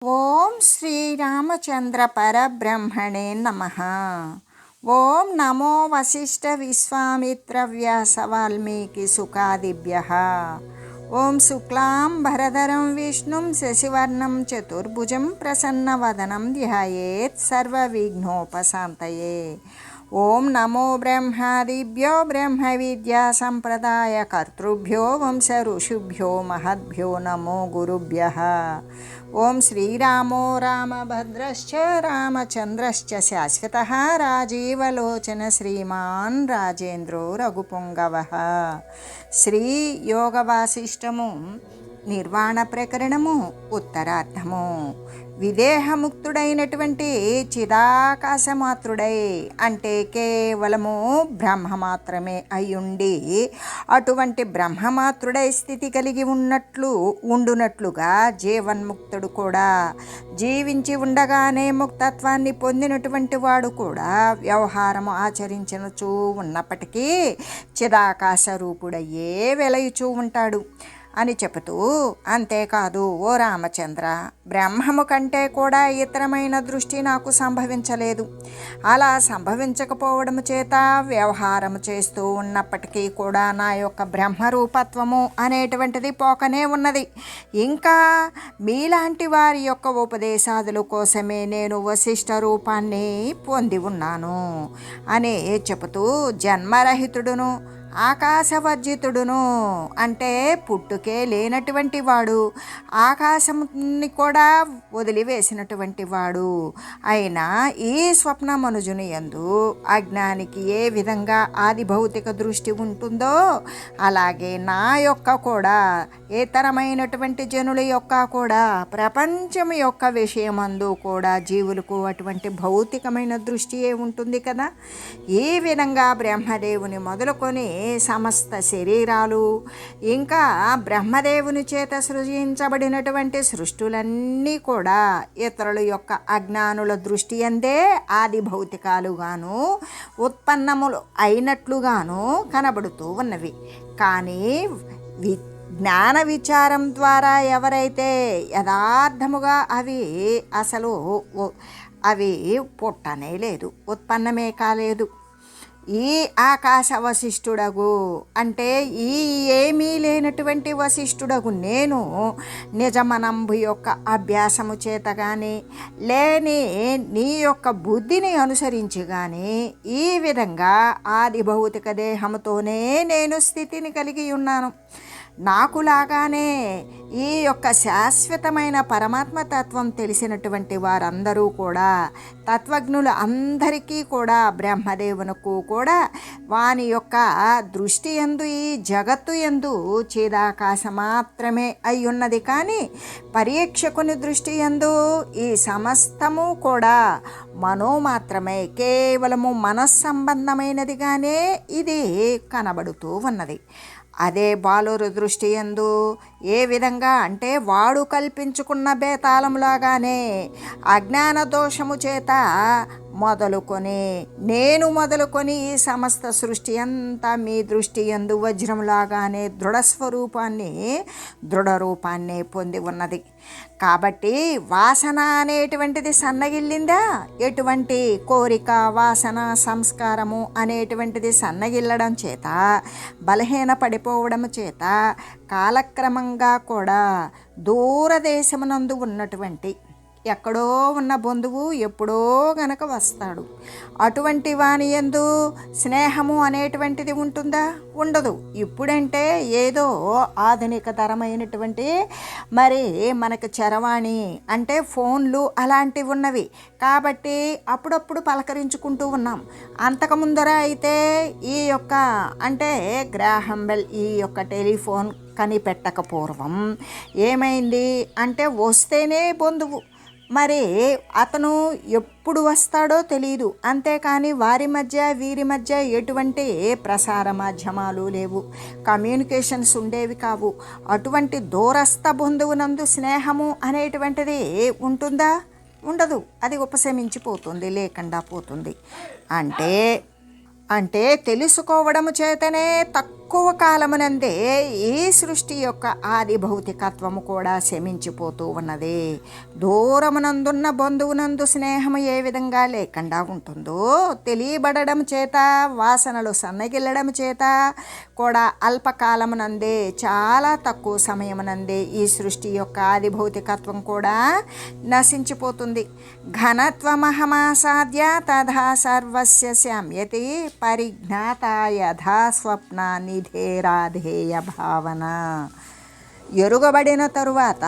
ఓం శ్రీరామచంద్ర పరబ్రహ్మణే నమః. ఓం నమో వశిష్ఠ విశ్వామిత్ర వ్యాస వాల్మీకి సుఖాదిభ్యః. ఓం శుక్లాం భరధరం విష్ణుం శశివర్ణం చతుర్భుజం ప్రసన్నవదనం ధ్యాయేత్ సర్వవిఘ్నోపశాంతయే. ఓం నమో బ్రహ్మాదిభ్యో బ్రహ్మ విద్యా సంప్రదాయ కర్తృభ్యో వంశ ఋషిభ్యో మహద్భ్యో నమో గురుభ్యః. ఓం శ్రీరామో రామభద్రశ్చ రామచంద్రశ్చ శాశ్వతః రాజీవలోచన శ్రీమాన్ రాజేంద్రో రఘుపుంగవః. శ్రీ యోగ వాసిష్టము నిర్వాణ ప్రకరణము ఉత్తరార్థము. విదేహముక్తుడైనటువంటి చిదాకాశమాత్రుడై అంటే కేవలము బ్రహ్మ మాత్రమే అయ్యుండి అటువంటి బ్రహ్మమాత్రుడై స్థితి కలిగి ఉండునట్లుగా జీవన్ముక్తుడు కూడా జీవించి ఉండగానే ముక్తత్వాన్ని పొందినటువంటి వాడు కూడా వ్యవహారము ఆచరించనుచూ ఉన్నప్పటికీ చిదాకాశ రూపుడయ్యే వెలయుచూ ఉంటాడు అని చెబుతూ, అంతేకాదు ఓ రామచంద్ర, బ్రహ్మము కంటే కూడా ఇతరమైన దృష్టి నాకు సంభవించలేదు. అలా సంభవించకపోవడం చేత వ్యవహారము చేస్తూ ఉన్నప్పటికీ కూడా నా యొక్క బ్రహ్మరూపత్వము అనేటువంటిది పోకనే ఉన్నది. ఇంకా మీలాంటి వారి యొక్క ఉపదేశాదుల కోసమే నేను వశిష్ఠ రూపాన్ని పొంది ఉన్నాను అని చెబుతూ, జన్మరహితుడును ఆకాశవర్జితుడును అంటే పుట్టుకే లేనటువంటి వాడు, ఆకాశంని కూడా వదిలివేసినటువంటి వాడు అయినా ఈ స్వప్న మనుజుని యందు అజ్ఞానికి ఏ విధంగా ఆది భౌతిక దృష్టి ఉంటుందో అలాగే నా యొక్క కూడా ఇతరమైనటువంటి జనుల యొక్క కూడా ప్రపంచం యొక్క విషయమందు కూడా జీవులకు అటువంటి భౌతికమైన దృష్టియే ఉంటుంది కదా. ఈ విధంగా బ్రహ్మదేవుని మొదలుకొని సమస్త శరీరాలు ఇంకా బ్రహ్మదేవుని చేత సృజించబడినటువంటి సృష్టులన్నీ కూడా ఇతరుల యొక్క అజ్ఞానుల దృష్టి అందే ఆది భౌతికాలుగాను ఉత్పన్నములు అయినట్లుగాను కనబడుతూ ఉన్నవి. కానీ జ్ఞాన విచారం ద్వారా ఎవరైతే యథార్థముగా అవి పుట్టనే లేదు, ఉత్పన్నమే కాలేదు. ఈ ఆకాశ వశిష్ఠుడగు అంటే ఈ ఏమీ లేనటువంటి వశిష్ఠుడగు నేను నిజమనంబు యొక్క అభ్యాసము చేత కానీ లేని నీ యొక్క బుద్ధిని అనుసరించి కానీ ఈ విధంగా ఆది భౌతిక దేహముతోనే నేను స్థితిని కలిగి ఉన్నాను. నాకులాగానే ఈ యొక్క శాశ్వతమైన పరమాత్మ తత్వం తెలిసినటువంటి వారందరూ కూడా తత్వజ్ఞులు అందరికీ కూడా బ్రహ్మదేవునకు కూడా వాని యొక్క దృష్టి యందు ఈ జగత్తు యందు చిదాకాశ మాత్రమే అయ్యున్నది. కానీ పరీక్షకుని దృష్టి యందు ఈ సమస్తము కూడా మనో మాత్రమే, కేవలము మనస్సంబంధమైనదిగానే ఇది కనబడుతూ ఉన్నది. అదే బాలురు దృష్టి యందు ఏ విధంగా అంటే వాడు కల్పించుకున్న బేతాళంలాగానే అజ్ఞాన దోషము చేత నేను మొదలుకొని ఈ సమస్త సృష్టి అంతా మీ దృష్టి యందు వజ్రంలాగానే దృఢ రూపాన్ని పొంది ఉన్నది. కాబట్టి వాసన అనేటువంటిది సన్నగిల్లిందా, ఎటువంటి కోరిక వాసన సంస్కారము అనేటువంటిది సన్నగిల్లడం చేత బలహీన పడిపోవడం చేత కాలక్రమంగా కూడా దూరదేశమునందు ఉన్నటువంటి ఎక్కడో ఉన్న బంధువు ఎప్పుడో గనక వస్తాడు. అటువంటి వాని యందు స్నేహము అనేటువంటిది ఉంటుందా? ఉండదు. ఇప్పుడంటే ఏదో ఆధునిక తరమైనటువంటి మరి మనకు చరవాణి అంటే ఫోన్లు అలాంటివి ఉన్నవి కాబట్టి అప్పుడప్పుడు పలకరించుకుంటూ ఉన్నాం. అంతకుముందర అయితే ఈ యొక్క అంటే గ్రాహం బెల్ ఈ యొక్క టెలిఫోన్ కనిపెట్టక పూర్వం ఏమైంది అంటే వస్తేనే బంధువు, మరి అతను ఎప్పుడు వస్తాడో తెలియదు. అంతేకాని వీరి మధ్య ఎటువంటి ప్రసార మాధ్యమాలు లేవు, కమ్యూనికేషన్స్ ఉండేవి కావు. అటువంటి దూరస్థ బంధువునందు స్నేహము అనేటువంటిది ఉంటుందా? ఉండదు. అది ఉపశమించిపోతుంది, లేకుండా పోతుంది. అంటే అంటే తెలుసుకోవడము చేతనే తక్కువ కాలమునందే ఈ సృష్టి యొక్క ఆది భౌతికత్వము కూడా శమించిపోతూ ఉన్నది. దూరమునందున్న బంధువునందు స్నేహము ఏ విధంగా లేకుండా ఉంటుందో, తెలియబడడం చేత, వాసనలు సన్నగిల్లడం చేత కూడా అల్పకాలమునందే, చాలా తక్కువ సమయమునందే ఈ సృష్టి యొక్క ఆది భౌతికత్వం కూడా నశించిపోతుంది. ఘనత్వమహమాసాద్య తథా సర్వస్య శామ్యతి పరిజ్ఞాత యథా స్వప్న నిధేరాధేయ భావన. ఎరుగబడిన తరువాత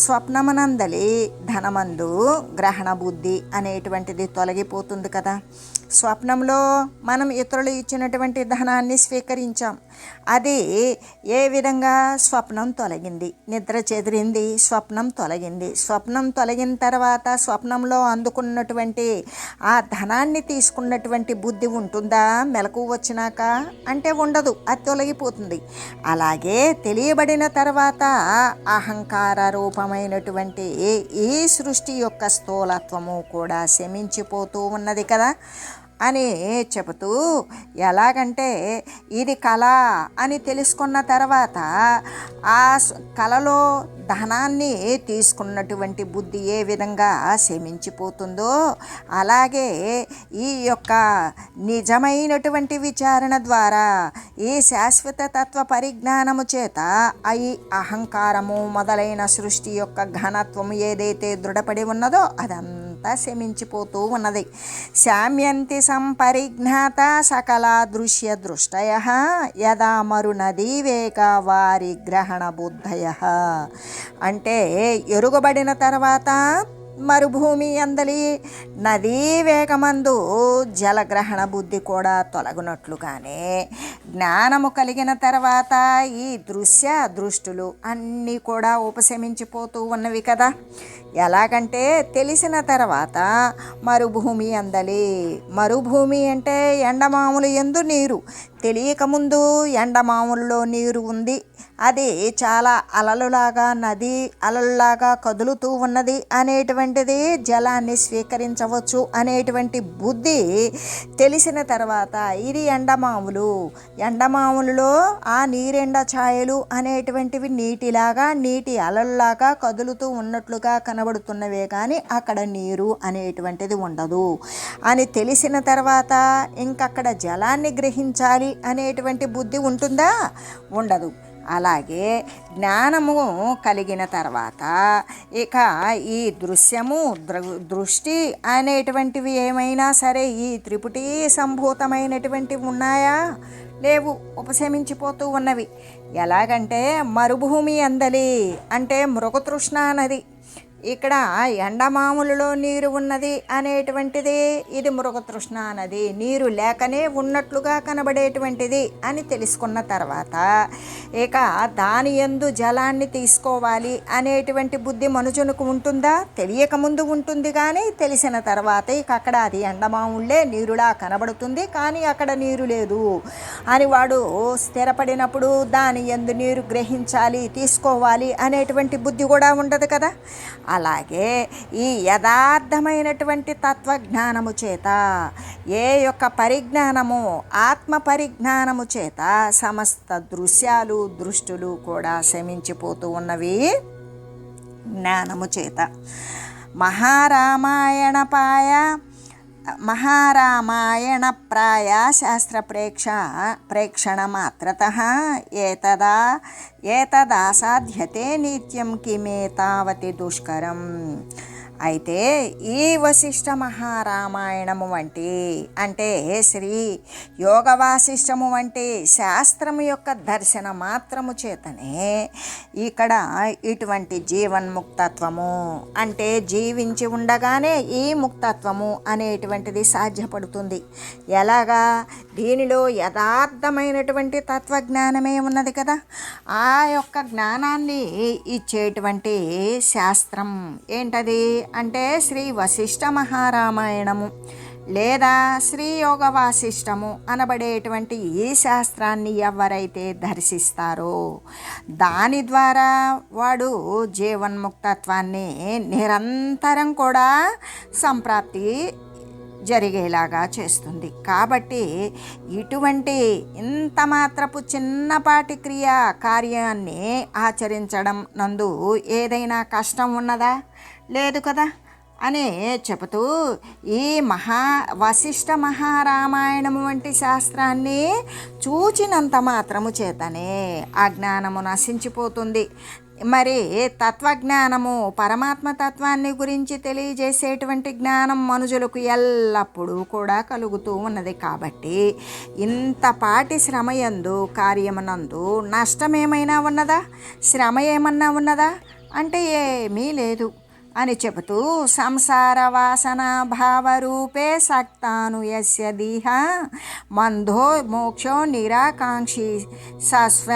స్వప్నమునందలి ధనమందు గ్రహణ బుద్ధి అనేటువంటిది తొలగిపోతుంది కదా. స్వప్నంలో మనం ఇతరులు ఇచ్చినటువంటి ధనాన్ని స్వీకరించాం. అది ఏ విధంగా స్వప్నం తొలగింది, నిద్ర చెదిరింది, స్వప్నం తొలగింది. స్వప్నం తొలగిన తర్వాత స్వప్నంలో అందుకున్నటువంటి ఆ ధనాన్ని తీసుకున్నటువంటి బుద్ధి ఉంటుందా మెలకు వచ్చినాక? అంటే ఉండదు, అది తొలగిపోతుంది. అలాగే తెలియబడిన తర్వాత అహంకార రూపమైనటువంటి ఈ సృష్టి యొక్క స్థూలత్వము కూడా శమించిపోతూ ఉన్నది కదా అని చెబుతూ, ఎలాగంటే ఇది కళ అని తెలుసుకున్న తర్వాత ఆ కళలో ధనాన్ని తీసుకున్నటువంటి బుద్ధి ఏ విధంగా శమించిపోతుందో, అలాగే ఈ యొక్క నిజమైనటువంటి విచారణ ద్వారా ఈ శాశ్వత తత్వ పరిజ్ఞానము చేత ఈ అహంకారము మొదలైన సృష్టి యొక్క ఘనత్వము ఏదైతే దృఢపడి ఉన్నదో అదంతా శమించిపోతూ ఉన్నది. శామ్యంతి సంపరిజ్ఞాత సకల దృశ్య దృష్టయ యదా మరునదీ వేగ వారి గ్రహణ బుద్ధయ. అంటే ఎరుగబడిన తర్వాత మరుభూమి అందలి నదీ వేగమందు జలగ్రహణ బుద్ధి కూడా తొలగినట్లుగానే జ్ఞానము కలిగిన తర్వాత ఈ దృశ్య దృష్టులు అన్నీ కూడా ఉపశమించిపోతూ ఉన్నవి కదా. ఎలాగంటే తెలిసిన తర్వాత మరుభూమి అందలి, మరుభూమి అంటే ఎండమాములు యందు నీరు, తెలియకముందు ఎండమాములలో నీరు ఉంది, అది చాలా అలలులాగా నది అలలులాగా కదులుతూ ఉన్నది అనేటువంటిది, జలాన్ని స్వీకరించవచ్చు అనేటువంటి బుద్ధి తెలిసిన తర్వాత ఇది ఎండమాములు, ఎండమాములలో ఆ నీరెండ ఛాయలు అనేటువంటివి నీటిలాగా నీటి అలలులాగా కదులుతూ ఉన్నట్లుగా కనబడుతున్నవే కానీ అక్కడ నీరు అనేటువంటిది ఉండదు అని తెలిసిన తర్వాత ఇంకక్కడ జలాన్ని గ్రహించాలి అనేటువంటి బుద్ధి ఉంటుందా? ఉండదు. అలాగే జ్ఞానము కలిగిన తర్వాత ఇక ఈ దృశ్యము దృష్టి అనేటువంటివి ఏమైనా సరే ఈ త్రిపుటి సంభూతమైనటువంటివి ఉన్నాయా? లేవు, ఉపశమించిపోతూ ఉన్నవి. ఎలాగంటే మరుభూమి అందలి అంటే మృగతృష్ణ నది, ఇక్కడ ఎండమాములలో నీరు ఉన్నది అనేటువంటిది ఇది మృగతృష్ణ నది, నీరు లేకనే ఉన్నట్లుగా కనబడేటువంటిది అని తెలుసుకున్న తర్వాత ఇక దాని యందు జలాన్ని తీసుకోవాలి అనేటువంటి బుద్ధి మనుషునికి ఉంటుందా? తెలియకముందు ఉంటుంది, కానీ తెలిసిన తర్వాత ఇక అక్కడ అది ఎండమాములే నీరులా కనబడుతుంది కానీ అక్కడ నీరు లేదు అని వాడు స్థిరపడినప్పుడు దాని యందు నీరు గ్రహించాలి, తీసుకోవాలి అనేటువంటి బుద్ధి కూడా ఉండదు కదా. అలాగే ఈ యథార్థమైనటువంటి తత్వజ్ఞానము చేత ఏ యొక్క పరిజ్ఞానము ఆత్మ పరిజ్ఞానము చేత సమస్త దృశ్యాలు దృష్టులు కూడా శమించిపోతూ ఉన్నవి జ్ఞానము చేత. మహారామాయణ ప్రాయ శాస్త్ర ప్రేక్షణ మాత్రతః ఏతదాసాధ్యతే నిత్యం కిమే తావతి దుష్కరం. అయితే ఈ వశిష్ఠ మహారామాయణము వంటి అంటే శ్రీ యోగ వాసిష్టము వంటి శాస్త్రము యొక్క దర్శన మాత్రము చేతనే ఇక్కడ ఇటువంటి జీవన్ముక్తత్వము అంటే జీవించి ఉండగానే ఈ ముక్తత్వము అనేటువంటిది సాధ్యపడుతుంది. ఎలాగా? దీనిలో యథార్థమైనటువంటి తత్వజ్ఞానమే ఉన్నది కదా. ఆ యొక్క జ్ఞానాన్ని ఇచ్చేటువంటి శాస్త్రం ఏంటది అంటే శ్రీ వశిష్ఠ మహారామాయణము లేదా శ్రీ యోగ వాసిష్టము అనబడేటువంటి ఈ శాస్త్రాన్ని ఎవరైతే దర్శిస్తారో దాని ద్వారా వాడు జీవన్ముక్తత్వాన్ని నిరంతరం కూడా సంప్రాప్తి జరిగేలాగా చేస్తుంది. కాబట్టి ఇటువంటి ఇంత మాత్రపు చిన్నపాటి కార్యాన్ని ఆచరించడం నందు ఏదైనా కష్టం ఉన్నదా? లేదు కదా అని చెబుతూ ఈ వశిష్ఠ మహారామాయణము వంటి శాస్త్రాన్ని చూచినంత మాత్రము చేతనే అజ్ఞానము నశించిపోతుంది. మరి తత్వజ్ఞానము, పరమాత్మ తత్వాన్ని గురించి తెలియజేసేటువంటి జ్ఞానం మనుషులకు ఎల్లప్పుడూ కూడా కలుగుతూ ఉన్నది. కాబట్టి ఇంతపాటి శ్రమయందు కార్యమునందు నష్టమేమైనా ఉన్నదా? శ్రమ ఏమన్నా ఉన్నదా అంటే ఏమీ లేదు అని చెబుతూ సంసార వాసన భావరూపే సక్తాను యస్య దీహ మందో మోక్షో నిరాకాంక్షి సస్వ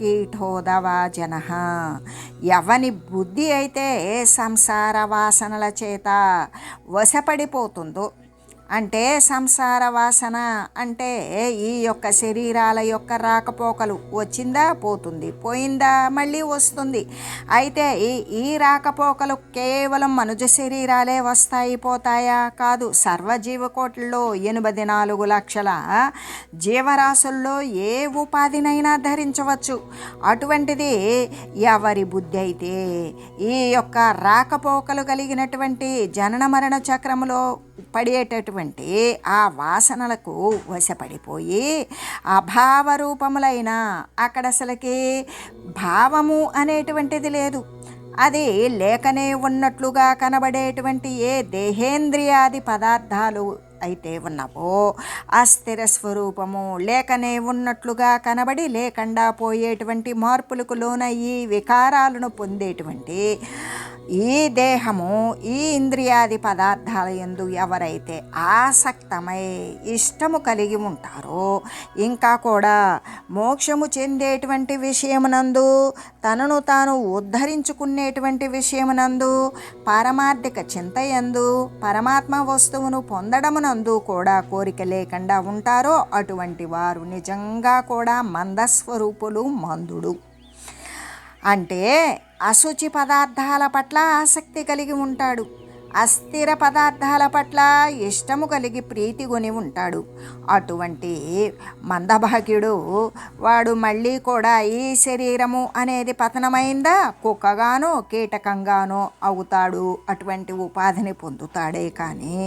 కీఠోదవా జన. ఎవని బుద్ధి అయితే సంసార వాసనల చేత వశపడిపోతుందో, అంటే సంసార వాసన అంటే ఈ యొక్క శరీరాల యొక్క రాకపోకలు, వచ్చిందా పోతుంది, పోయిందా మళ్ళీ వస్తుంది. అయితే ఈ రాకపోకలు కేవలం మనుజ శరీరాలే వస్తాయి పోతాయా? కాదు. సర్వజీవకోట్లలో 84 లక్షల జీవరాశుల్లో ఏ ఉపాధినైనా ధరించవచ్చు. అటువంటిది ఎవరి బుద్ధి అయితే ఈ యొక్క రాకపోకలు కలిగినటువంటి జనన మరణ చక్రములో పడేటటువంటి ఆ వాసనలకు వశపడిపోయి అభావ రూపములైన, అక్కడ అసలుకి భావము అనేటువంటిది లేదు, అది లేకనే ఉన్నట్లుగా కనబడేటువంటి ఏ దేహేంద్రియాది పదార్థాలు అయితే ఉన్నవో అస్థిర స్వరూపము, లేకనే ఉన్నట్లుగా కనబడి లేకుండా పోయేటువంటి మార్పులకు లోనయ్యి వికారాలను పొందేటువంటి ఈ దేహము, ఈ ఇంద్రియాది పదార్థాల యందు ఎవరైతే ఆసక్తమై ఇష్టము కలిగి ఉంటారో, ఇంకా కూడా మోక్షము చెందేటువంటి విషయమునందు, తనను తాను ఉద్ధరించుకునేటువంటి విషయమునందు, పారమార్థిక చింతయందు, పరమాత్మ వస్తువును పొందడమునందు కూడా కోరిక లేకుండా ఉంటారో అటువంటి వారు నిజంగా కూడా మందస్వరూపులు, మందుడు. అంటే అశుచి పదార్థాల పట్ల ఆసక్తి కలిగి ఉంటాడు, అస్థిర పదార్థాల పట్ల ఇష్టము కలిగి ప్రీతి కొని ఉంటాడు. అటువంటి మందభాగ్యుడు వాడు మళ్ళీ కూడా ఈ శరీరము అనేది పతనమైందా కుక్కగానో కీటకంగానో అవుతాడు, అటువంటి ఉపాధిని పొందుతాడే కానీ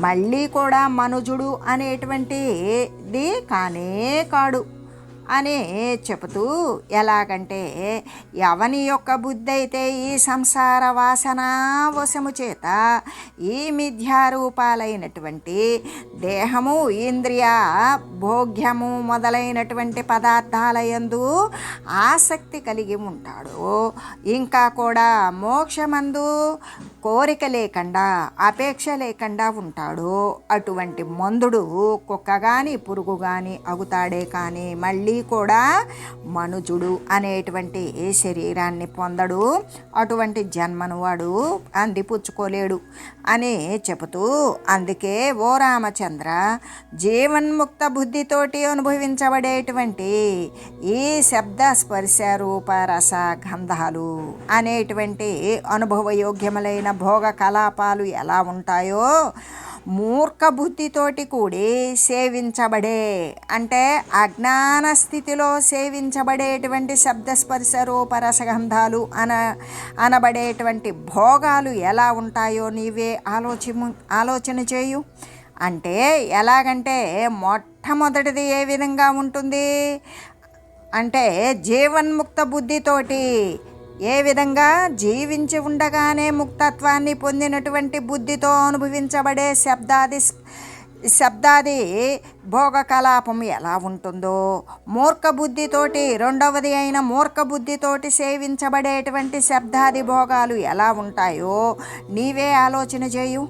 మళ్ళీ కూడా మనుజుడు అనేటువంటిది కానే కాడు అని చెబుతూ, ఎలాగంటే ఎవని యొక్క బుద్ధి అయితే ఈ సంసార వాసన వశము చేత ఈ మిథ్యారూపాలైనటువంటి దేహము, ఇంద్రియ భోగ్యము మొదలైనటువంటి పదార్థాల యందు ఆసక్తి కలిగి ఉంటాడో, ఇంకా కూడా మోక్షమందు కోరిక లేకుండా అపేక్ష లేకుండా ఉంటాడో అటువంటి మందుడు కుక్క కానీ పురుగు కానీ అవుతాడే కానీ మళ్ళీ కూడా మనుజుడు అనేటువంటి శరీరాన్ని పొందడు, అటువంటి జన్మను వాడు అందిపుచ్చుకోలేడు అని చెబుతూ, అందుకే ఓ రామచంద్ర, జీవన్ముక్త బుద్ధితోటి అనుభవించబడేటువంటి ఈ శబ్ద స్పర్శ రూప రస గంధాలు అనేటువంటి అనుభవయోగ్యములైన భోగ కలాపాలు ఎలా ఉంటాయో మూర్ఖ బుద్ధితోటి కూడి సేవించబడే, అంటే అజ్ఞాన స్థితిలో సేవించబడేటువంటి శబ్దస్పర్శ రూపరసగంధాలు అనబడేటువంటి భోగాలు ఎలా ఉంటాయో నీవే ఆలోచన చేయు. అంటే ఎలాగంటే మొట్టమొదటిది ఏ విధంగా ఉంటుంది అంటే జీవన్ముక్త బుద్ధితోటి, ఏ విధంగా జీవించి ఉండగానే ముక్తత్వాన్ని పొందినటువంటి బుద్ధితో అనుభవించబడే శబ్దాది భోగ కలాపం ఎలా ఉంటుందో, మూర్ఖ బుద్ధితోటి, రెండవది అయిన మూర్ఖ బుద్ధితోటి సేవించబడేటువంటి శబ్దాది భోగాలు ఎలా ఉంటాయో నీవే ఆలోచన చేయు.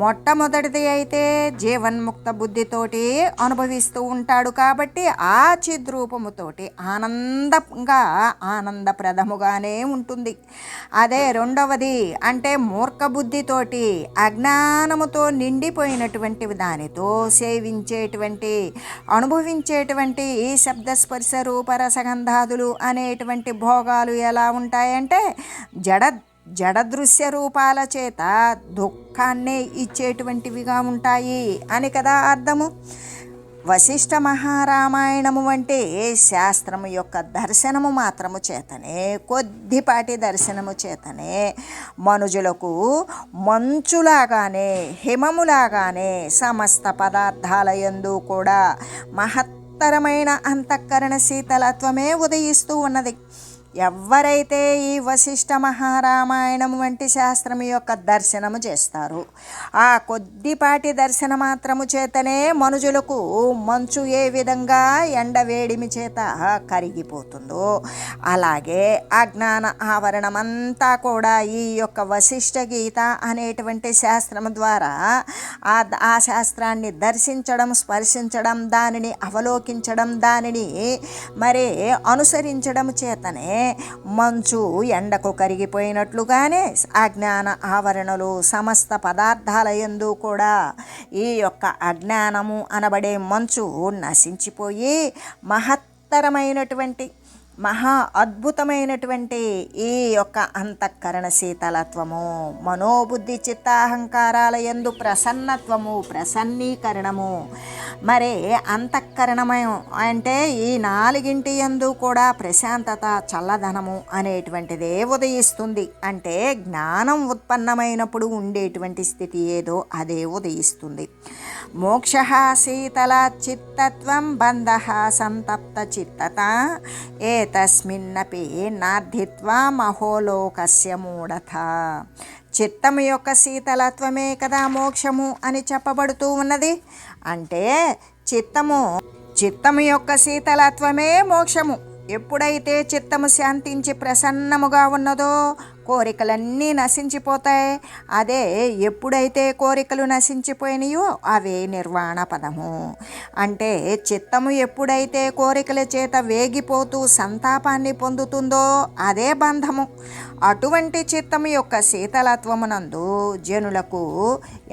మొట్టమొదటిది అయితే జీవన్ముక్త బుద్ధితోటి అనుభవిస్తూ ఉంటాడు కాబట్టి ఆ చిద్రూపముతోటి ఆనందంగా ఆనందప్రదముగానే ఉంటుంది. అదే రెండవది అంటే మూర్ఖ బుద్ధితోటి అజ్ఞానముతో నిండిపోయినటువంటి దానితో సేవించేటువంటి అనుభవించేటువంటి ఈ శబ్దస్పర్శ రూపరసగంధాదులు అనేటువంటి భోగాలు ఎలా ఉంటాయంటే జడదృశ్య రూపాల చేత దుఃఖాన్నే ఇచ్చేటువంటివిగా ఉంటాయి అని కదా అర్థము. వశిష్ఠ మహారామాయణము అంటే శాస్త్రము యొక్క దర్శనము మాత్రము చేతనే, కొద్దిపాటి దర్శనము చేతనే మనుజులకు మంచులాగానే హిమములాగానే సమస్త పదార్థాల యందు కూడా మహత్తరమైన అంతఃకరణ శీతలత్వమే ఉదయిస్తూ ఉన్నది. ఎవరైతే ఈ వశిష్ఠ మహారామాయణం వంటి శాస్త్రం యొక్క దర్శనము చేస్తారో ఆ కొద్దిపాటి దర్శన మాత్రము చేతనే మనుజులకు మంచు ఏ విధంగా ఎండవేడిమి చేత కరిగిపోతుందో అలాగే అజ్ఞాన ఆవరణమంతా కూడా ఈ యొక్క వశిష్ఠ గీత అనేటువంటి శాస్త్రం ద్వారా ఆ శాస్త్రాన్ని దర్శించడం, స్పర్శించడం, దానిని అవలోకించడం, దానిని మరి అనుసరించడం చేతనే మంచు ఎండకు కరిగిపోయినట్లుగానే అజ్ఞాన ఆవరణలు సమస్త పదార్థాల యందు కూడా ఈ యొక్క అజ్ఞానము అనబడే మంచు నశించిపోయి మహత్తరమైనటువంటి మహా అద్భుతమైనటువంటి ఈ యొక్క అంతఃకరణ శీతలత్వము, మనోబుద్ధి చిత్తాహంకారాల యందు ప్రసన్నత్వము, ప్రసన్నీకరణము, మరి అంతఃకరణమయం అంటే ఈ నాలుగింటి యందు కూడా ప్రశాంతత, చల్లదనము అనేటువంటిదే ఉదయిస్తుంది. అంటే జ్ఞానం ఉత్పన్నమైనప్పుడు ఉండేటువంటి స్థితి ఏదో అదే ఉదయిస్తుంది. మోక్ష శీతల చిత్తత్వం బంధ సంతప్త చిత్తత ఏతస్మిన్నపి నార్థిత్వా మహోలోకస్య మూఢత. చిత్తము యొక్క శీతలత్వమే కదా మోక్షము అని చెప్పబడుతూ ఉన్నది. అంటే చిత్తము యొక్క శీతలత్వమే మోక్షము. ఎప్పుడైతే చిత్తము శాంతించి ప్రసన్నముగా ఉన్నదో కోరికలన్నీ నశించిపోతాయి. అదే ఎప్పుడైతే కోరికలు నశించిపోయినాయో అవే నిర్వాణ పదము. అంటే చిత్తము ఎప్పుడైతే కోరికల చేత వేగిపోతూ సంతాపాన్ని పొందుతుందో అదే బంధము. అటువంటి చిత్తము యొక్క శీతలత్వమునందు జనులకు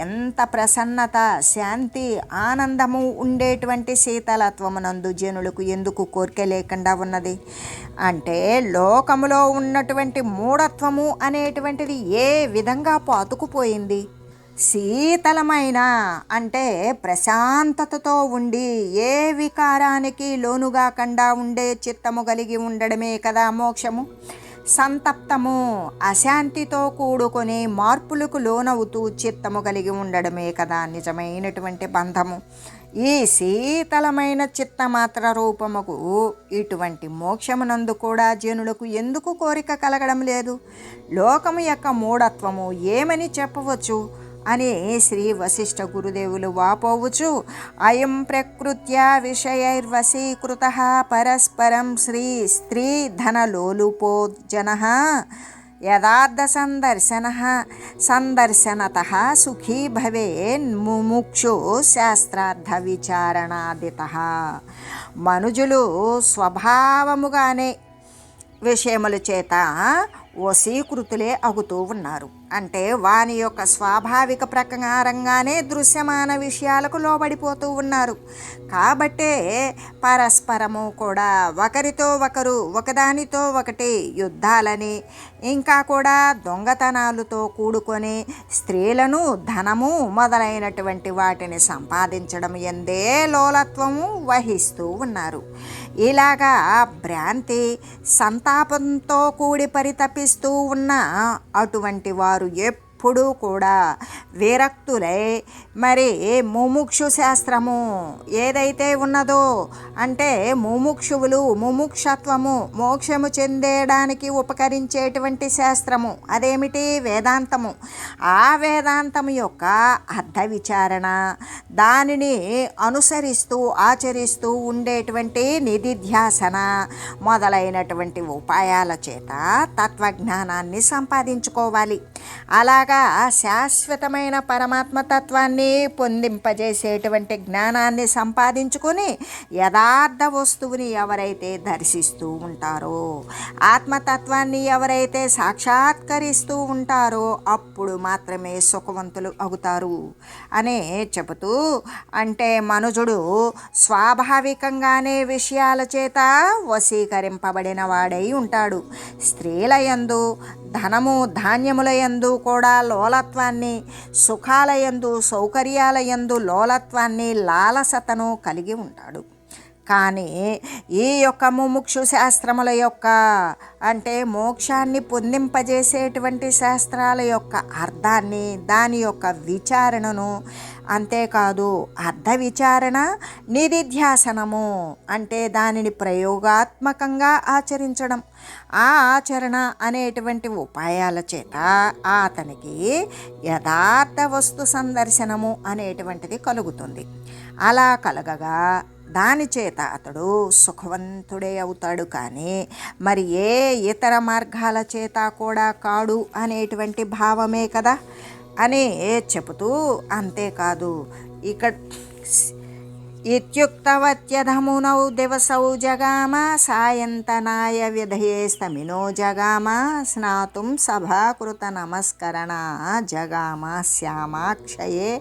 ఎంత ప్రసన్నత, శాంతి, ఆనందము ఉండేటువంటి శీతలత్వమునందు జనులకు ఎందుకు కోరిక లేకుండా ఉన్నది అంటే లోకములో ఉన్నటువంటి మూఢత్వము అనేటువంటిది ఏ విధంగా పాతుకుపోయింది. శీతలమైన అంటే ప్రశాంతతతో ఉండి ఏ వికారానికి లోనుగాకుండా ఉండే చిత్తము కలిగి ఉండడమే కదా మోక్షము. సంతప్తము అశాంతితో కూడుకొని మార్పులకు లోనవుతూ చిత్తము కలిగి ఉండడమే కదా నిజమైనటువంటి బంధము. ఈ శీతలమైన చిత్తమాత్ర రూపముకు ఇటువంటి మోక్షమునందు కూడా జనులకు ఎందుకు కోరిక కలగడం లేదు? లోకము యొక్క మూఢత్వము ఏమని చెప్పవచ్చు అని శ్రీ వశిష్ఠ గురుదేవులు వాపోవచ్చు. అయం ప్రకృత్యా విషయైర్వశీకృతః పరస్పరం స్త్రీ ధనలోలుపో జనః యదార్థ సందర్శనతః సుఖీ భవేన్ ముముక్షు శాస్త్రార్థ విచారణాదితః. మనుజులు స్వభావముగానే విషయముల చేత వశీకృతులే అగుతూ ఉన్నారు. అంటే వాని యొక్క స్వాభావిక ప్రకారంగానే దృశ్యమాన విషయాలకు లోబడిపోతూ ఉన్నారు. కాబట్టే పరస్పరము కూడా ఒకరితో ఒకరు, ఒకదానితో ఒకటి యుద్ధాలని, ఇంకా కూడా దొంగతనాలతో కూడుకొని స్త్రీలను, ధనము మొదలైనటువంటి వాటిని సంపాదించడం ఎందే లోలత్వము వహిస్తూ ఉన్నారు. ఇలాగా భ్రాంతి, సంతాపంతో కూడి పరితపిస్తూ ఉన్న అటువంటి వారు ఎప్పుడూ కూడా విరక్తులై మరి ముముక్షు శాస్త్రము ఏదైతే ఉన్నదో అంటే ముముక్షువులు, ముముక్షత్వము మోక్షము చెందేయడానికి ఉపకరించేటువంటి శాస్త్రము అదేమిటి? వేదాంతము. ఆ వేదాంతము యొక్క అర్థ విచారణ, దానిని అనుసరిస్తూ ఆచరిస్తూ ఉండేటువంటి నిధిధ్యాసన మొదలైనటువంటి ఉపాయాల చేత తత్వజ్ఞానాన్ని సంపాదించుకోవాలి. అలాగా శాశ్వతమైన పరమాత్మతత్వాన్ని పొందింపజేసేటువంటి జ్ఞానాన్ని సంపాదించుకొని యథార్థ వస్తువుని ఎవరైతే దర్శిస్తూ ఉంటారో, ఆత్మతత్వాన్ని ఎవరైతే సాక్షాత్కరిస్తూ ఉంటారో అప్పుడు మాత్రమే సుఖవంతులు అవుతారు అనే చెబుతూ, అంటే మనుజుడు స్వాభావికంగానే విషయాల చేత వశీకరింపబడిన వాడై ఉంటాడు. స్త్రీల యందు, ధనము ధాన్యముల యందు కూడా లోలత్వాన్ని, సుఖాల యందు సౌకర్యాల యందు లోలత్వాన్ని లాలసతను కలిగి ఉంటాడు. కానీ ఈ యొక్క ముముక్షు శాస్త్రముల యొక్క అంటే మోక్షాన్ని పొందింపజేసేటువంటి శాస్త్రాల యొక్క అర్థాన్ని, దాని యొక్క విచారణను, అంతేకాదు అర్థ విచారణ నిధిధ్యాసనము అంటే దానిని ప్రయోగాత్మకంగా ఆచరించడం, ఆ ఆచరణ అనేటువంటి ఉపాయాల చేత అతనికి యథార్థ వస్తు సందర్శనము అనేటువంటిది కలుగుతుంది. అలా కలగగా దాని చేత అతడు సుఖవంతుడే అవుతాడు. కానీ మరి ఏ ఇతర మార్గాల చేత కూడా కాడు అనేటువంటి భావమే కదా అని చెబుతూ, అంతేకాదు ఇక్కడ ఇత్యుక్తవత్యధమునౌ దివసౌ జగామ సాయంతనాయ విధయేస్తమినో జగామ స్నాతుం సభాకృత నమస్కరణ జగామ శ్యామాక్షయే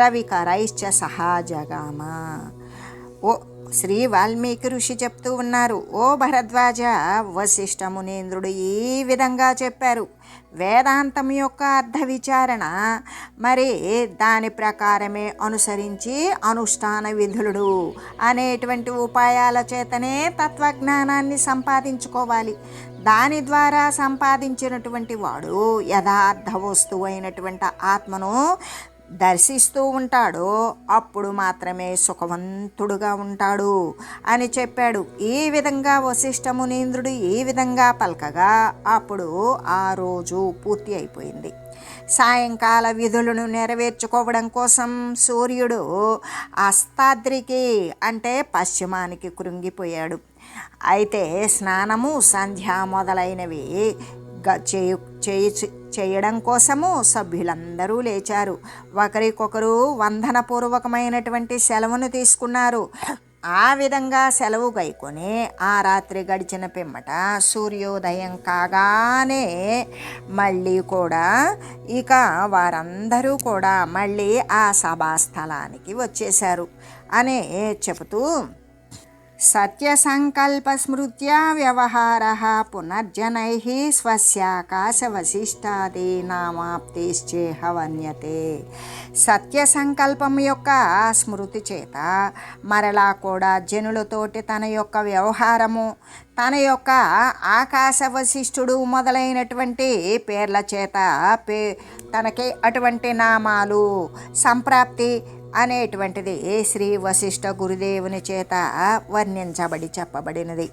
రవికరైశ్చ సహా జగామ. ఓ శ్రీ వాల్మీకి ఋషి చెప్తూ ఉన్నారు, ఓ భరద్వాజ, వశిష్ఠ మునీంద్రుడు ఈ విధంగా చెప్పారు. వేదాంతం యొక్క అర్థ విచారణ మరి దాని ప్రకారమే అనుసరించి అనుష్ఠాన విధులుడు అనేటువంటి ఉపాయాల చేతనే తత్వజ్ఞానాన్ని సంపాదించుకోవాలి. దాని ద్వారా సంపాదించినటువంటి వాడు యథార్థ వస్తువు అయినటువంటి ఆత్మను దర్శిస్తూ ఉంటాడో అప్పుడు మాత్రమే సుఖవంతుడుగా ఉంటాడు అని చెప్పాడు. ఈ విధంగా వశిష్ఠ మునీంద్రుడు ఈ విధంగా పలకగా అప్పుడు ఆ రోజు పూర్తి అయిపోయింది. సాయంకాల విధులను నెరవేర్చుకోవడం కోసం సూర్యుడు అస్తాద్రికి అంటే పశ్చిమానికి కృంగిపోయాడు. అయితే స్నానము, సంధ్య మొదలైనవి చేయడం కోసము సభ్యులందరూ లేచారు. ఒకరికొకరు వందనపూర్వకమైనటువంటి సెలవును తీసుకున్నారు. ఆ విధంగా సెలవు గైకొని ఆ రాత్రి గడిచిన పిమ్మట సూర్యోదయం కాగానే మళ్ళీ కూడా ఇక వారందరూ కూడా మళ్ళీ ఆ సభాస్థలానికి వచ్చేశారు అనే చెబుతూ, సత్యసంకల్ప స్మృత్యా వ్యవహార పునర్జనైః స్వస్యాకాశవశిష్టాది నామాప్తిశ్చేహ వన్యతే. సత్య సంకల్పం యొక్క స్మృతి చేత మరలా కూడా జనులతోటి తన యొక్క వ్యవహారము, తన యొక్క ఆకాశ వశిష్ఠుడు మొదలైనటువంటి పేర్ల చేత తనకి అటువంటి నామాలు సంప్రాప్తి అనేటువంటిది శ్రీ వశిష్ఠ గురుదేవుని చేత వర్ణించబడి చెప్పబడినది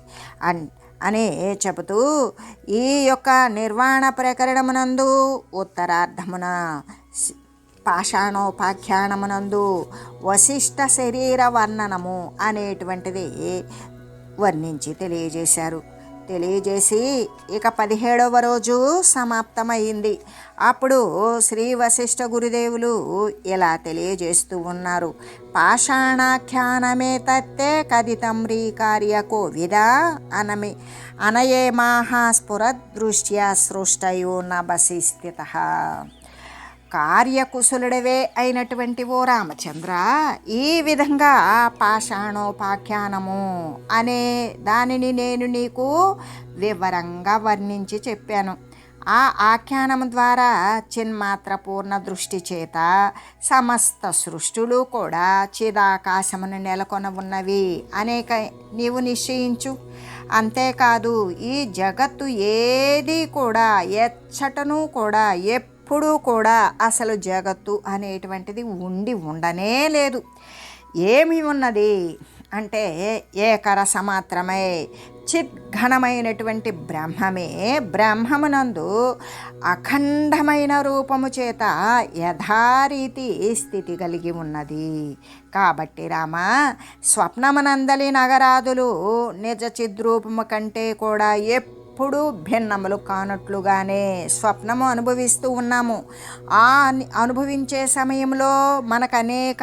అని చెబుతూ, ఈ యొక్క నిర్వాణ ప్రకరణమునందు ఉత్తరార్ధమున పాషాణోపాఖ్యానమునందు వశిష్ఠ శరీర వర్ణనము అనేటువంటిది వర్ణించి తెలియజేశారు. తెలియజేసి ఇక 17వ రోజు సమాప్తమైంది. అప్పుడు శ్రీ వశిష్ఠ గురుదేవులు ఇలా తెలియజేస్తూ ఉన్నారు, పాషాణాఖ్యానమే తత్తే కథితం రీకార్య కోవిద అనయేమాహ స్ఫురదృష్ట్యా సృష్టయో నభసి స్థితః. కార్యకుశలుడవే అయినటువంటి ఓ రామచంద్ర, ఈ విధంగా పాషాణోపాఖ్యానము అనే దానిని నేను నీకు వివరంగా వర్ణించి చెప్పాను. ఆ ఆఖ్యానం ద్వారా చిన్మాత్ర పూర్ణ దృష్టి చేత సమస్త సృష్టులు కూడా చిదాకాశమును నెలకొన ఉన్నవి అనేక నీవు నిశ్చయించు. అంతేకాదు ఈ జగత్తు ఏది కూడా ఎచ్చటను కూడా ఎప్పుడూ కూడా అసలు జగత్తు అనేటువంటిది ఉండనే లేదు. ఏమి ఉన్నది అంటే ఏకరస మాత్రమే చిద్ఘనమైనటువంటి బ్రహ్మమే బ్రహ్మమునందు అఖండమైన రూపము చేత యథారీతి స్థితి కలిగి ఉన్నది. కాబట్టి రామ, స్వప్నమునందలి నగరాదులు నిజ చిద్రూపము కంటే కూడా ఎప్పుడు భిన్నములు కానట్లుగానే స్వప్నము అనుభవిస్తూ ఉన్నాము. ఆ అనుభవించే సమయంలో మనకు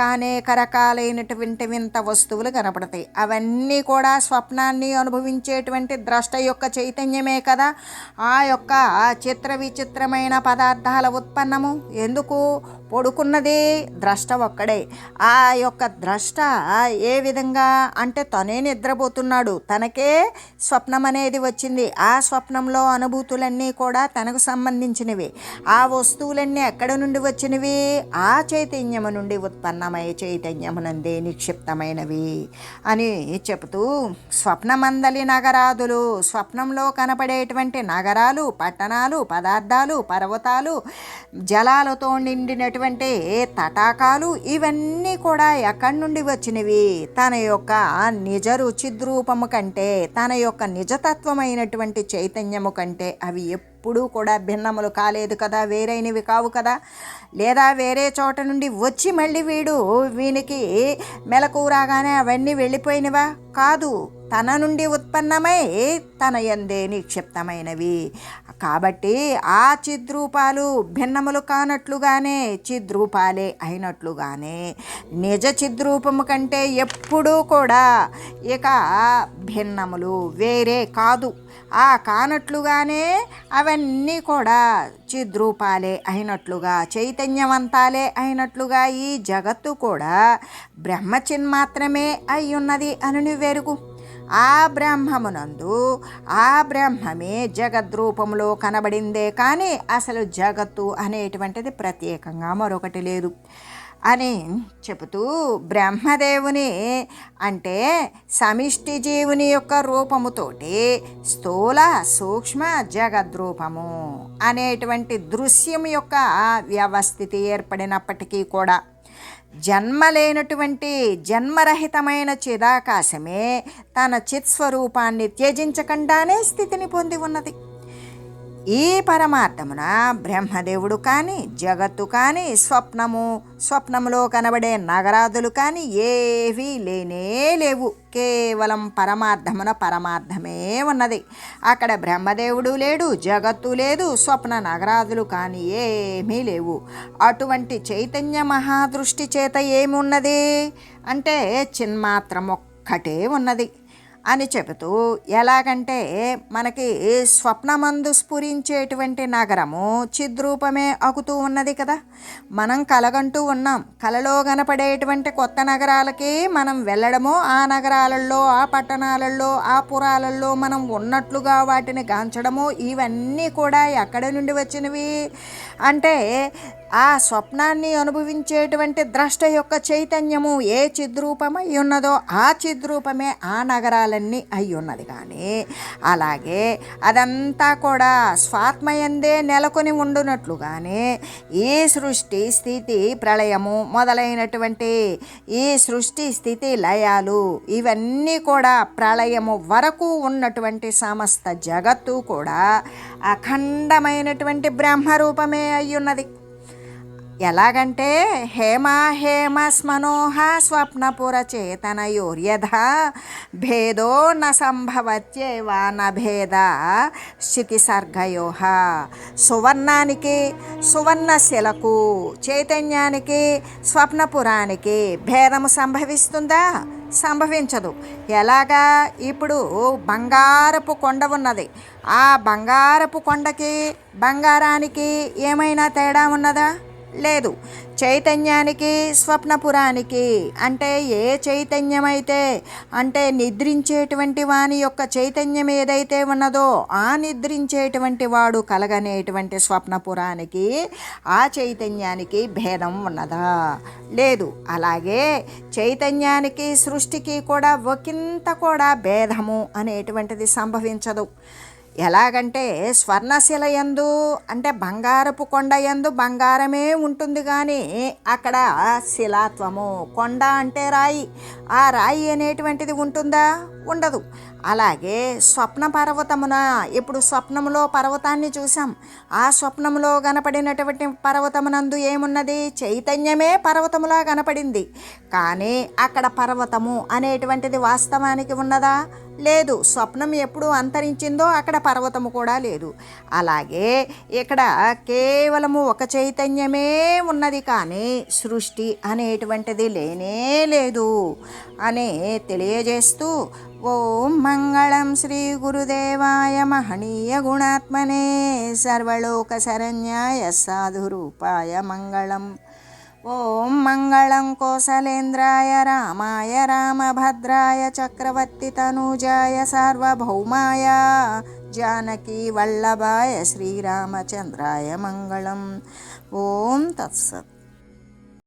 అనేక రకాలైనటువంటి వింత వస్తువులు కనపడతాయి. అవన్నీ కూడా స్వప్నాన్ని అనుభవించేటువంటి ద్రష్ట యొక్క చైతన్యమే కదా. ఆ యొక్క చిత్ర విచిత్రమైన పదార్థాల ఉత్పన్నము. ఎందుకు? పడుకున్నది ద్రష్ట ఒక్కడే. ఆ యొక్క ద్రష్ట ఏ విధంగా అంటే తనే నిద్రపోతున్నాడు, తనకే స్వప్నం అనేది వచ్చింది. ఆ స్వప్నంలో అనుభూతులన్నీ కూడా తనకు సంబంధించినవి. ఆ వస్తువులన్నీ ఎక్కడి నుండి వచ్చినవి? ఆ చైతన్యము నుండి ఉత్పన్నమై చైతన్యమునందే నిక్షిప్తమైనవి అని చెబుతూ, స్వప్నమందలి నగరాదులు, స్వప్నంలో కనపడేటువంటి నగరాలు, పట్టణాలు, పదార్థాలు, పర్వతాలు, జలాలతో నిండినటువంటి తటాకాలు, ఇవన్నీ కూడా ఎక్కడి నుండి వచ్చినవి? తన యొక్క నిజ రుచిద్రూపము కంటే, తన యొక్క నిజతత్వమైనటువంటి చైతన్యము కంటే అవి ఎప్పుడూ కూడా భిన్నములు కాలేదు కదా, వేరైనవి కావు కదా. లేదా వేరే చోట నుండి వచ్చి మళ్ళీ వీనికి మెలకు రాగానే అవన్నీ వెళ్ళిపోయినవా? కాదు, తన నుండి ఉత్పన్నమై తన యందే నిక్షిప్తమైనవి. కాబట్టి ఆ చిద్రూపాలు భిన్నములు కానట్లుగానే చిద్రూపాలే అయినట్లుగానే నిజ చిద్రూపము కంటే ఎప్పుడూ కూడా ఇక భిన్నములు వేరే కాదు. ఆ కానట్లుగానే అవన్నీ కూడా చిద్రూపాలే అయినట్లుగా, చైతన్యవంతాలే అయినట్లుగా ఈ జగత్తు కూడా బ్రహ్మచిన్మాత్రమే అయి ఉన్నది అని వెరుగు. ఆ బ్రహ్మమునందు ఆ బ్రహ్మమే జగద్రూపంలో కనబడిందే కానీ అసలు జగత్తు అనేటువంటిది ప్రత్యేకంగా మరొకటి లేదు అని చెబుతూ, బ్రహ్మదేవుని అంటే సమిష్టి జీవుని యొక్క రూపముతోటి స్థూల సూక్ష్మ జగద్రూపము అనేటువంటి దృశ్యం యొక్క వ్యవస్థితి ఏర్పడినప్పటికీ కూడా జన్మ లేనటువంటి జన్మరహితమైన చిదాకాశమే తన చిత్స్వరూపాన్ని త్యజించకుండానే స్థితిని పొంది ఉన్నది. ఈ పరమార్థమున బ్రహ్మదేవుడు కానీ, జగత్తు కానీ, స్వప్నములో కనబడే నగరాదులు కానీ ఏవీ లేనే లేవు. కేవలం పరమార్థమే ఉన్నది. అక్కడ బ్రహ్మదేవుడు లేడు, జగత్తు లేదు, స్వప్న నగరాదులు కానీ ఏమీ లేవు. అటువంటి చైతన్య మహాదృష్టి చేత ఏమున్నది అంటే చిన్మాత్రం ఒక్కటే ఉన్నది అని చెబుతూ, ఎలాగంటే మనకి స్వప్నమందు స్ఫురించేటువంటి నగరము చిద్రూపమే అగుతూ ఉన్నది కదా. మనం కలగంటూ ఉన్నాం. కలలో కనపడేటువంటి కొత్త నగరాలకి మనం వెళ్ళడమో, ఆ నగరాలలో, ఆ పట్టణాలలో, ఆ పురాలలో మనం ఉన్నట్లుగా వాటిని గాంచడమో, ఇవన్నీ కూడా ఎక్కడి నుండి వచ్చినవి అంటే ఆ స్వప్నాన్ని అనుభవించేటువంటి ద్రష్ట యొక్క చైతన్యము ఏ చిద్రూపమై ఉన్నదో ఆ చిద్రూపమే ఆ నగరాలన్నీ అయి ఉన్నది. కానీ అలాగే అదంతా కూడా స్వాత్మయందే నెలకొని ఉండునట్లుగానే ఈ సృష్టి స్థితి ప్రళయము మొదలైనటువంటి ఈ సృష్టి స్థితి లయాలు ఇవన్నీ కూడా ప్రళయము వరకు ఉన్నటువంటి సమస్త జగత్తు కూడా అఖండమైనటువంటి బ్రహ్మరూపమే అయ్యున్నది. ఎలాగంటే హేమ స్మనోహ స్వప్నపుర చేతనయోర్యథా భేదో న సంభవత్యేవ న భేద స్థితిసర్గయోః. సువర్ణానికి సువర్ణశిలకు చైతన్యానికి స్వప్నపురానికి భేదము సంభవిస్తుందా? సంభవించదు. ఎలాగా? ఇప్పుడు బంగారపు కొండ ఉన్నది. ఆ బంగారపు కొండకి బంగారానికి ఏమైనా తేడా ఉన్నదా? లేదు. చైతన్యానికి స్వప్నపురానికి అంటే ఏ చైతన్యమైతే అంటే నిద్రించేటువంటి వాని యొక్క చైతన్యం ఏదైతే ఉన్నదో ఆ నిద్రించేటువంటి వాడు కలగనేటువంటి స్వప్నపురానికి ఆ చైతన్యానికి భేదం ఉన్నదా? లేదు. అలాగే చైతన్యానికి సృష్టికి కూడా ఒకంత కూడా భేదము అనేటువంటిది సంభవించదు. ఎలాగంటే స్వర్ణశిల యందు అంటే బంగారపు కొండ యందు బంగారమే ఉంటుంది కానీ అక్కడ శిలాత్వము, కొండ అంటే రాయి, ఆ రాయి అనేటువంటిది ఉంటుందా? ఉండదు. అలాగే స్వప్న పర్వతమున ఇప్పుడు స్వప్నములో పర్వతాన్ని చూసాం. ఆ స్వప్నములో కనపడినటువంటి పర్వతమునందు ఏమున్నది? చైతన్యమే పర్వతములా కనపడింది. కానీ అక్కడ పర్వతము అనేటువంటిది వాస్తవానికి ఉన్నదా? లేదు. స్వప్నం ఎప్పుడు అంతరించిందో అక్కడ పర్వతము కూడా లేదు. అలాగే ఇక్కడ కేవలము ఒక చైతన్యమే ఉన్నది కానీ సృష్టి అనేటువంటిది లేనే లేదు అని తెలియజేస్తూ, ఓం మంగళం శ్రీ గురుదేవాయ మహనీయ గుణాత్మనే సర్వలోక శరణ్యాయ సాధురూపాయ మంగళం. ఓం మంగళం కోసలేంద్రాయ రామాయ రామభద్రాయ చక్రవర్తి తనూజాయ సార్వభౌమాయ జానకీ వల్లభాయ శ్రీరామచంద్రాయ మంగళం. ఓం తత్సత్.